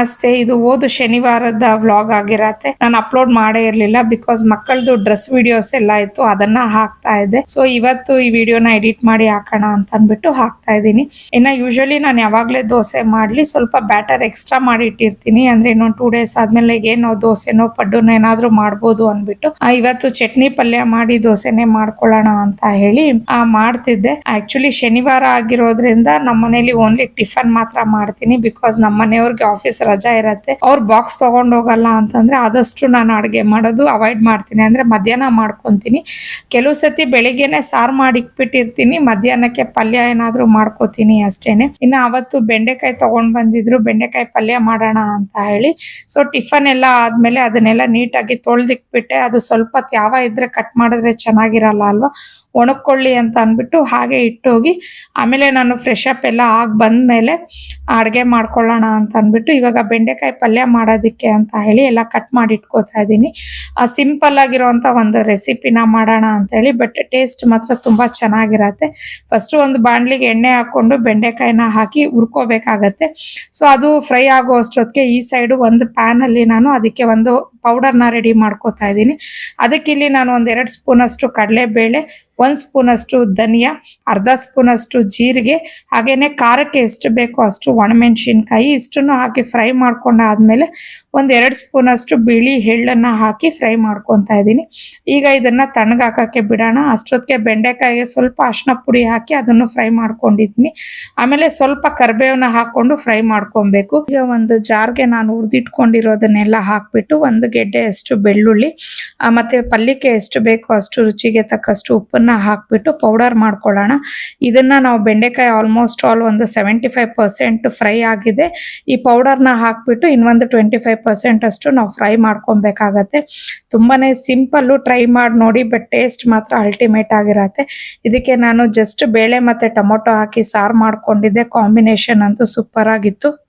ಅಷ್ಟೇ ಇದು ಹೋದ ಶನಿವಾರದ ವ್ಲಾಗ್ ಆಗಿರತ್ತೆ. ನಾನು ಅಪ್ಲೋಡ್ ಮಾಡೇ ಇರ್ಲಿಲ್ಲ ಬಿಕಾಸ್ ಮಕ್ಕಳದು ಡ್ರೆಸ್ ವಿಡಿಯೋಸ್ ಎಲ್ಲ ಇತ್ತು, ಅದನ್ನ ಹಾಕ್ತಾ ಇದ್ದೆ. ಸೊ ಇವತ್ತು ಈ ವಿಡಿಯೋನ ಎಡಿಟ್ ಮಾಡಿ ಹಾಕೋಣ ಅಂತ ಅಂದ್ಬಿಟ್ಟು ಹಾಕ್ತಾ ಇದ್ದೀನಿ. ಇನ್ನ ಯೂಶಲಿ ನಾನು ಯಾವಾಗ್ಲೇ ದೋಸೆ ಮಾಡ್ಲಿ ಸ್ವಲ್ಪ ಬ್ಯಾಟರ್ ಎಕ್ಸ್ಟ್ರಾ ಮಾಡಿ ಇಟ್ಟಿರ್ತೀನಿ. ಅಂದ್ರೆ ಇನ್ನೊಂದು 2 days ಆದ್ಮೇಲೆ ಏನೋ ದೋಸೆನೋ ಪಡ್ಡುನೋ ಏನಾದ್ರೂ ಮಾಡ್ಬೋದು ಅನ್ಬಿಟ್ಟು ಇವತ್ತು ಚಟ್ನಿ ಪಲ್ಯ ಮಾಡಿ ದೋಸೆನೆ ಮಾಡ್ಕೊಳ್ಳೋಣ ಅಂತ ಹೇಳಿ ಮಾಡ್ತಿದ್ದೆ. ಆಕ್ಚುಲಿ ಶನಿವಾರ ಆಗಿರೋದ್ರಿಂದ ನಮ್ಮ ಮನೇಲಿ ಓನ್ಲಿ ಟಿಫನ್ ಮಾತ್ರ ಮಾಡ್ತೀನಿ. ಬಿಕಾಸ್ ನಮ್ಮ ಮನೆಯವ್ರಿಗೆ ಆಫೀಸ್ ರಜಾ ಇರತ್ತೆ. ಅವ್ರು ಬಾಕ್ಸ್ ತಗೊಂಡ್ ಹೋಗಲ್ಲ ಅಂತಂದ್ರೆ ಆದಷ್ಟು ನಾನು ಅಡುಗೆ ಮಾಡೋದು ಅವಾಯ್ಡ್ ಮಾಡ್ತೀನಿ. ಅಂದ್ರೆ ಮಧ್ಯಾಹ್ನ ಮಾಡ್ಕೊಂತೀನಿ. ಕೆಲವು ಸತಿ ಬೆಳಿಗ್ಗೆನೆ ಸಾರು ಮಾಡಿ ಇಟ್ಬಿಟ್ಟಿರ್ತೀನಿ, ಮಧ್ಯಾಹ್ನಕ್ಕೆ ಪಲ್ಯ ಏನಾದ್ರೂ ಮಾಡ್ಕೋತೀನಿ ಅಷ್ಟೇನೆ. ಇನ್ನು ಅವತ್ತು ಬೆಂಡೆಕಾಯಿ ತಗೊಂಡ್ ಬಂದಿದ್ರು, ಬೆಂಡೆಕಾಯಿ ಪಲ್ಯ ಮಾಡೋಣ ಅಂತ ಹೇಳಿ. ಸೊ ಟಿಫನ್ ಎಲ್ಲ ಆದ್ಮೇಲೆ ಅದನ್ನೆಲ್ಲ ನೀಟಾಗಿ ತೊಳ್ದಿಕ್ಬಿಟ್ಟೆ. ಅದು ಸ್ವಲ್ಪ ತ್ಯಾವ ಇದ್ರೆ ಕಟ್ ಮಾಡಿದ್ರೆ ಚೆನ್ನಾಗಿರಲ್ಲ ಅಲ್ವಾ, ಒಣಕೊಳ್ಳಿ ಅಂತ ಅಂದ್ಬಿಟ್ಟು ಹಾಗೆ ಇಟ್ಟೋಗಿ ಆಮೇಲೆ ನಾನು ಫ್ರೆಶ್ ಅಪ್ ಎಲ್ಲ ಆಗಿ ಬಂದ್ಮೇಲೆ ಅಡುಗೆ ಮಾಡ್ಕೊಳ್ಳೋಣ ಅಂತ ಅಂದ್ಬಿಟ್ಟು ಇವಾಗ ಬೆಂಡೆಕಾಯಿ ಪಲ್ಯ ಮಾಡೋದಕ್ಕೆ ಅಂತ ಹೇಳಿ ಎಲ್ಲ ಕಟ್ ಮಾಡಿ ಇಟ್ಕೋತಾ ಇದ್ದೀನಿ. ಸಿಂಪಲ್ ಆಗಿರುವಂತ ಒಂದು ರೆಸಿಪಿನ ಮಾಡೋಣ ಅಂತ ಹೇಳಿ. ಬಟ್ ಟೇಸ್ಟ್ ಮಾತ್ರ ತುಂಬಾ ಚೆನ್ನಾಗಿರತ್ತೆ. ಫಸ್ಟ್ ಒಂದು ಬಾಣಲಿಗೆ ಎಣ್ಣೆ ಹಾಕೊಂಡು ಬೆಂಡೆಕಾಯಿನ ಹಾಕಿ ಹುರ್ಕೋಬೇಕಾಗತ್ತೆ. ಸೊ ಅದು ಫ್ರೈ ಆಗೋ ಅಷ್ಟೊತ್ತಿಗೆ ಈ ಸೈಡು ಒಂದು ಪ್ಯಾನ್ ಅಲ್ಲಿ ನಾನು ಅದಕ್ಕೆ ಒಂದು ಪೌಡರ್ನ ರೆಡಿ ಮಾಡ್ಕೋತಾ ಇದ್ದೀನಿ. ಅದಕ್ಕೆ ಇಲ್ಲಿ ನಾನು 1-2 ಸ್ಪೂನ್ ಅಷ್ಟು ಕಡಲೆಬೇಳೆ, 1 ಸ್ಪೂನ್ ಅಷ್ಟು ಧನಿಯಾ, ಅರ್ಧ ಸ್ಪೂನ್ ಅಷ್ಟು ಜೀರಿಗೆ, ಹಾಗೇನೆ ಖಾರಕ್ಕೆ ಎಷ್ಟು ಬೇಕೋ ಅಷ್ಟು ಒಣಮೆಣಸಿನ್ಕಾಯಿ ಇಷ್ಟನ್ನು ಹಾಕಿ ಫ್ರೈ ಮಾಡ್ಕೊಂಡಾದ್ಮೇಲೆ 1-2 ಸ್ಪೂನ್ ಅಷ್ಟು ಬಿಳಿ ಎಳ್ಳನ್ನ ಹಾಕಿ ಫ್ರೈ ಮಾಡ್ಕೊತಾ ಇದ್ದೀನಿ. ಈಗ ಇದನ್ನ ತಣ್ಣಗಾಕಕ್ಕೆ ಬಿಡೋಣ. ಅಷ್ಟೊತ್ತಿಗೆ ಬೆಂಡೆಕಾಯಿಗೆ ಸ್ವಲ್ಪ ಅರಿಶಿನ ಪುಡಿ ಹಾಕಿ ಅದನ್ನು ಫ್ರೈ ಮಾಡ್ಕೊಂಡಿದ್ದೀನಿ. ಆಮೇಲೆ ಸ್ವಲ್ಪ ಕರಿಬೇವನ್ನ ಹಾಕೊಂಡು ಫ್ರೈ ಮಾಡ್ಕೊಬೇಕು. ಈಗ ಒಂದು ಜಾರ್ಗೆ ನಾನು ಹುರಿದಿಟ್ಕೊಂಡಿರೋದನ್ನೆಲ್ಲ ಹಾಕ್ಬಿಟ್ಟು 1 ಗೆಡ್ಡೆ ಅಷ್ಟು ಬೆಳ್ಳುಳ್ಳಿ ಮತ್ತೆ ಪಲ್ಯಕ್ಕೆ ಎಷ್ಟು ಬೇಕೋ ಅಷ್ಟು ರುಚಿಗೆ ತಕ್ಕಷ್ಟು ಉಪ್ಪನ್ನ ಹಾಕ್ಬಿಟ್ಟು ಪೌಡರ್ ಮಾಡ್ಕೊಳ್ಳೋಣ. ಇದನ್ನ ನಾವು ಬೆಂಡೆಕಾಯಿ ಆಲ್ಮೋಸ್ಟ್ ಆಲ್ ಒಂದು 75% ಫ್ರೈ ಆಗಿದೆ. ಈ ಪೌಡರ್ನ ಹಾಕ್ಬಿಟ್ಟು ಇನ್ನೊಂದು 25% ಅಷ್ಟು ನಾವು ಫ್ರೈ ಮಾಡ್ಕೊಬೇಕಾಗತ್ತೆ. ತುಂಬಾನೇ ಸಿಂಪಲ್, ಟ್ರೈ ಮಾಡಿ ನೋಡಿ. ಬಟ್ ಟೇಸ್ಟ್ ಮಾತ್ರ ಅಲ್ಟಿಮೇಟ್ ಆಗಿರತ್ತೆ. ಇದಕ್ಕೆ ನಾನು ಜಸ್ಟ್ ಬೇಳೆ ಮತ್ತೆ ಟೊಮೊಟೊ ಹಾಕಿ ಸಾರು ಮಾಡ್ಕೊಂಡಿದ್ದೆ. ಕಾಂಬಿನೇಷನ್ ಅಂತೂ ಸೂಪರ್ ಆಗಿತ್ತು.